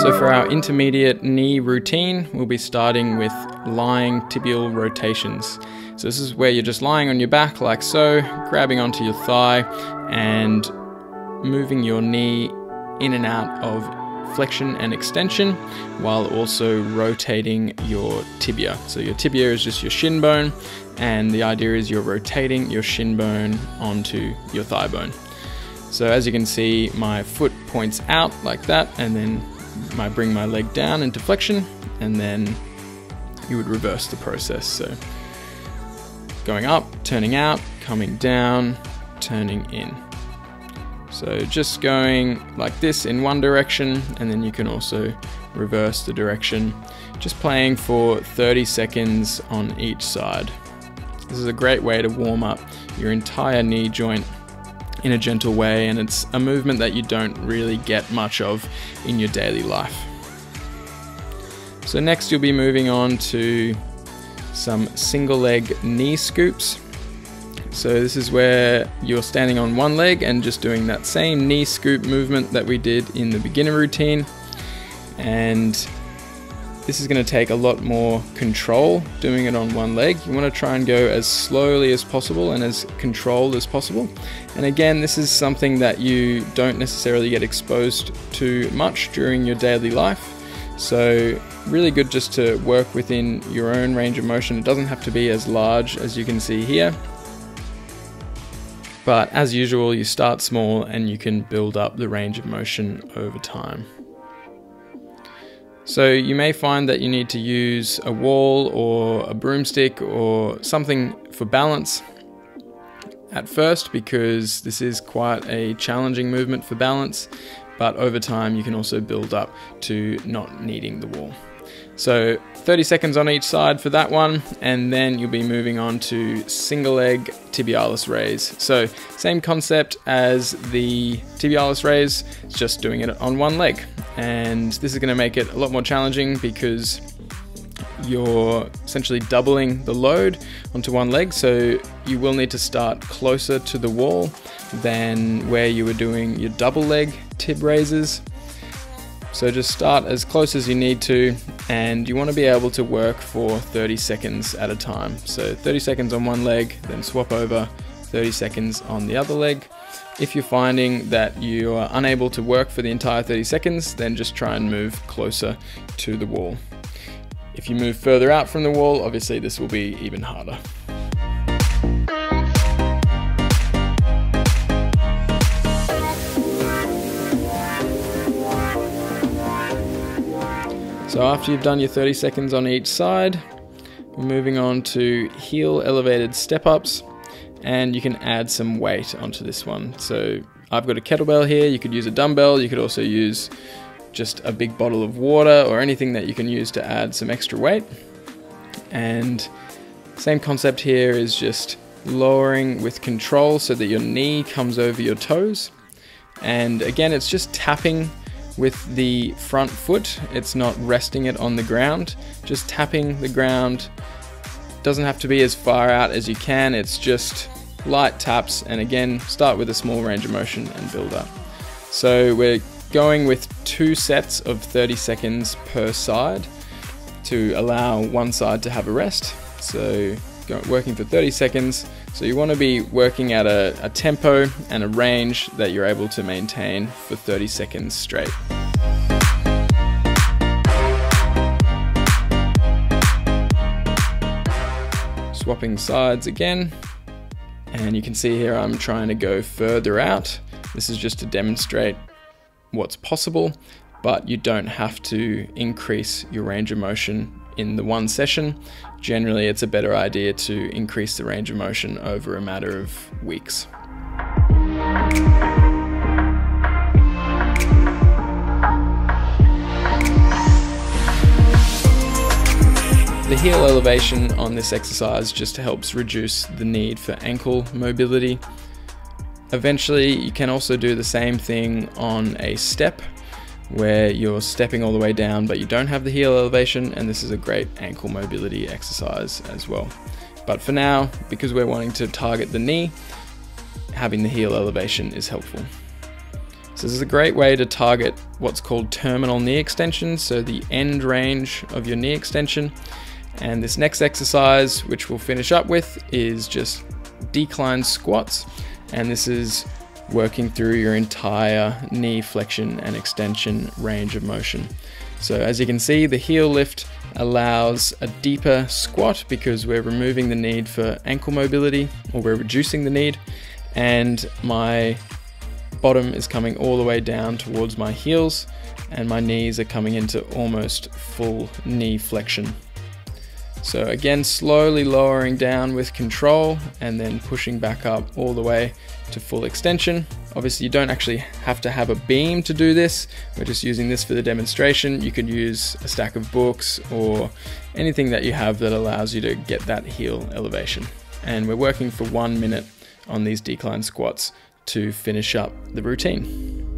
So for our intermediate knee routine, we'll be starting with lying tibial rotations. So this is where you're just lying on your back like so, grabbing onto your thigh and moving your knee in and out of flexion and extension while also rotating your tibia. So your tibia is just your shin bone, and the idea is you're rotating your shin bone onto your thigh bone. So as you can see, my foot points out like that, and then I bring my leg down into flexion, and then you would reverse the process. So going up, turning out, coming down, turning in. So just going like this in one direction, and then you can also reverse the direction, just playing for 30 seconds on each side. This is a great way to warm up your entire knee joint in a gentle way, and it's a movement that you don't really get much of in your daily life. So next you'll be moving on to some single leg knee scoops. So this is where you're standing on one leg and just doing that same knee scoop movement that we did in the beginner routine. And this is going to take a lot more control doing it on one leg. You want to try and go as slowly as possible and as controlled as possible. And again, this is something that you don't necessarily get exposed to much during your daily life. So really good just to work within your own range of motion. It doesn't have to be as large as you can see here. But as usual, you start small and you can build up the range of motion over time. So you may find that you need to use a wall or a broomstick or something for balance at first, because this is quite a challenging movement for balance, but over time you can also build up to not needing the wall. So 30 seconds on each side for that one, and then you'll be moving on to single leg tibialis raise. So same concept as the tibialis raise, it's just doing it on one leg. And this is going to make it a lot more challenging because you're essentially doubling the load onto one leg. So you will need to start closer to the wall than where you were doing your double leg tib raises. So just start as close as you need to, and you want to be able to work for 30 seconds at a time. So 30 seconds on one leg, then swap over 30 seconds on the other leg. If you're finding that you are unable to work for the entire 30 seconds, then just try and move closer to the wall. If you move further out from the wall, obviously this will be even harder. So after you've done your 30 seconds on each side, we're moving on to heel elevated step ups, and you can add some weight onto this one. So I've got a kettlebell here, you could use a dumbbell, you could also use just a big bottle of water or anything that you can use to add some extra weight. And same concept here is just lowering with control so that your knee comes over your toes. And again, it's just tapping with the front foot. It's not resting it on the ground, just tapping the ground. Doesn't have to be as far out as you can, it's just light taps, and again, start with a small range of motion and build up. So we're going with 2 sets of 30 seconds per side to allow one side to have a rest. So working for 30 seconds. So you want to be working at a tempo and a range that you're able to maintain for 30 seconds straight. Swapping sides again, and you can see here I'm trying to go further out. This is just to demonstrate what's possible, but you don't have to increase your range of motion in the one session. Generally, it's a better idea to increase the range of motion over a matter of weeks. The heel elevation on this exercise just helps reduce the need for ankle mobility. Eventually, you can also do the same thing on a step, where you're stepping all the way down but you don't have the heel elevation, and this is a great ankle mobility exercise as well. But for now, because we're wanting to target the knee, having the heel elevation is helpful. So this is a great way to target what's called terminal knee extension, so the end range of your knee extension. And this next exercise, which we'll finish up with, is just decline squats, and this is working through your entire knee flexion and extension range of motion. So as you can see, the heel lift allows a deeper squat because we're removing the need for ankle mobility, or we're reducing the need, and my bottom is coming all the way down towards my heels, and my knees are coming into almost full knee flexion. So again, slowly lowering down with control and then pushing back up all the way to full extension. Obviously you don't actually have to have a beam to do this. We're just using this for the demonstration. You could use a stack of books or anything that you have that allows you to get that heel elevation. And we're working for 1 minute on these decline squats to finish up the routine.